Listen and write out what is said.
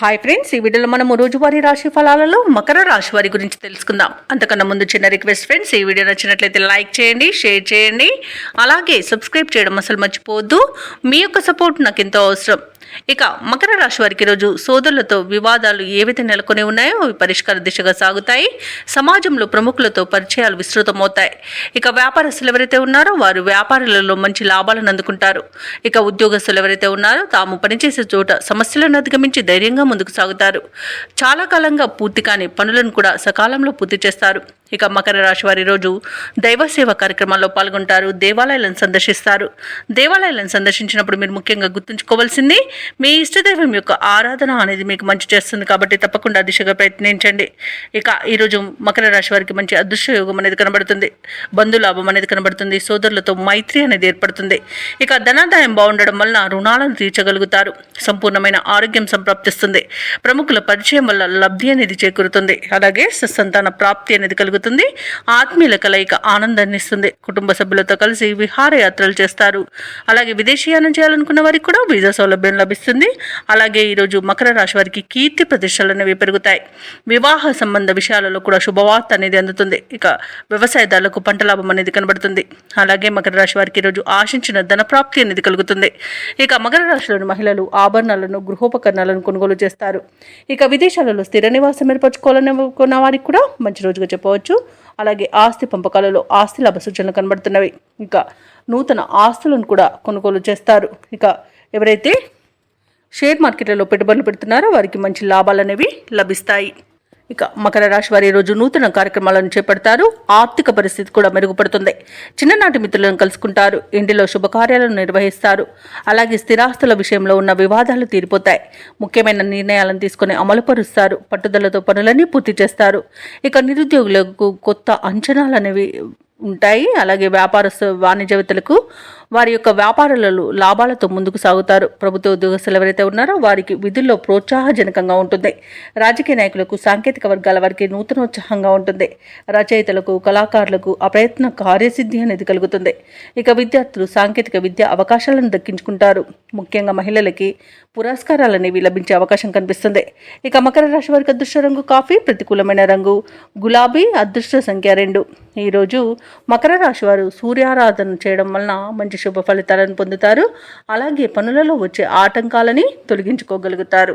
Hi friends, ఈ వీడియోలో మనం రోజువారీ రాశి ఫలాలలో మకర రాశి వారి గురించి తెలుసుకుందాం. అంతకన్నా ముందు చిన్న రిక్వెస్ట్ ఫ్రెండ్స్, ఈ వీడియో నచ్చినట్లయితే లైక్ చేయండి, షేర్ చేయండి, అలాగే సబ్స్క్రైబ్ చేయడం అసలు మర్చిపోవద్దు. మీ యొక్క సపోర్ట్ నాకు ఎంతో అవసరం. ఇక మకర రాశి వారికి రోజు సోదరులతో వివాదాలు ఏవైతే నెలకొని ఉన్నాయో అవి పరిష్కార దిశగా సాగుతాయి. సమాజంలో ప్రముఖులతో పరిచయాలు విస్తృతమవుతాయి. ఇక వ్యాపారస్తులు ఎవరైతే ఉన్నారో వారు వ్యాపారాలలో మంచి లాభాలను అందుకుంటారు. ఇక ఉద్యోగస్తులు ఎవరైతే ఉన్నారో తాము పనిచేసే చోట సమస్యలను అధిగమించి ధైర్యంగా ముందుకు సాగుతారు. చాలా కాలంగా పూర్తి కాని పనులను కూడా సకాలంలో పూర్తి చేస్తారు. ఇక మకర రాశి వారి రోజు దైవ సేవ కార్యక్రమాల్లో పాల్గొంటారు. దేవాలయాలను సందర్శిస్తారు. దేవాలయాలను సందర్శించినప్పుడు మీరు ముఖ్యంగా గుర్తుంచుకోవాల్సింది మీ ఇష్టదైవం యొక్క ఆరాధన అనేది మీకు మంచి చేస్తుంది, కాబట్టి తప్పకుండా దిశగా ప్రయత్నించండి. ఇక ఈరోజు మకర రాశి వారికి మంచి అదృశ్య యోగం అనేది కనబడుతుంది. బంధులాభం అనేది కనబడుతుంది. సోదరులతో మైత్రి అనేది ఏర్పడుతుంది. ఇక ధనాదాయం బాగుండడం వలన రుణాలను తీర్చగలుగుతారు. సంపూర్ణమైన ఆరోగ్యం సంప్రాప్తిస్తుంది. ప్రముఖుల పరిచయం వల్ల లబ్ధి అనేది చేకూరుతుంది. అలాగే సత్సంతాన ప్రాప్తి అనేది కలుగుతుంది. ఆత్మీయుల కలయిక ఆనందాన్ని ఇస్తుంది. కుటుంబ సభ్యులతో కలిసి విహారయాత్రలు చేస్తారు. అలాగే విదేశీయానం చేయాలనుకున్న వారికి కూడా వీసా సౌలభ్యం లభిస్తుంది. అలాగే ఈరోజు మకర రాశి వారికి కీర్తి ప్రతిష్టలు అనేవి పెరుగుతాయి. వివాహ సంబంధ విషయాలలో కూడా శుభవార్త అనేది అందుతుంది. ఇక వ్యవసాయదారులకు పంట లాభం అనేది కనబడుతుంది. అలాగే మకర రాశి వారికి ఈరోజు ఆశించిన ధన ప్రాప్తి అనేది కలుగుతుంది. ఇక మకర రాశిలోని మహిళలు ఆభరణాలను గృహోపకరణాలను కొనుగోలు చేస్తారు. ఇక విదేశాలలో స్థిర నివాసం ఏర్పరచుకోవాలనుకున్న వారికి కూడా మంచి రోజుగా చెప్పవచ్చు. అలాగే ఆస్తి పంపకాలలో ఆస్తి లాభ సూచనలు కనబడుతున్నవి. ఇక నూతన ఆస్తులను కూడా కొనుగోలు చేస్తారు. ఇక ఎవరైతే షేర్ మార్కెట్లలో పెట్టుబడులు పెడుతున్నారో వారికి మంచి లాభాలు అనేవి లభిస్తాయి. ఇక మకర రాశి వారి రోజు నూతన కార్యక్రమాలను చేపడతారు. ఆర్థిక పరిస్థితి కూడా మెరుగుపడుతుంది. చిన్ననాటి మిత్రులను కలుసుకుంటారు. ఇంటిలో శుభకార్యాలను నిర్వహిస్తారు. అలాగే స్థిరాస్తుల విషయంలో ఉన్న వివాదాలు తీరిపోతాయి. ముఖ్యమైన నిర్ణయాలను తీసుకుని అమలుపరుస్తారు. పట్టుదలతో పనులన్నీ పూర్తి చేస్తారు. ఇక నిరుద్యోగులకు కొత్త అంచనాలు అనేవి ఉంటాయి. అలాగే వాణిజ్యవేత్తలకు వారి యొక్క వ్యాపారాలలో లాభాలతో ముందుకు సాగుతారు. ప్రభుత్వ ఉద్యోగస్తులు ఎవరైతే ఉన్నారో వారికి విధుల్లో ప్రోత్సాహజనకంగా ఉంటుంది. రాజకీయ నాయకులకు, సాంకేతిక వర్గాల వారికి నూతనోత్సాహంగా ఉంటుంది. రచయితలకు, కళాకారులకు అప్రయత్న కార్యసిద్ధి అనేది కలుగుతుంది. ఇక విద్యార్థులు సాంకేతిక విద్య అవకాశాలను దక్కించుకుంటారు. ముఖ్యంగా మహిళలకి పురస్కారాలు అనేవి లభించే అవకాశం కనిపిస్తుంది. ఇక మకర రాశి వారికి అదృష్ట రంగు కాఫీ, ప్రతికూలమైన రంగు గులాబీ, అదృష్ట సంఖ్య 2. ఈరోజు మకర రాశి వారు సూర్యారాధన చేయడం వలన మంచి శుభ ఫలితాలను పొందుతారు. అలాగే పనులలో వచ్చే ఆటంకాలని తొలగించుకోగలుగుతారు.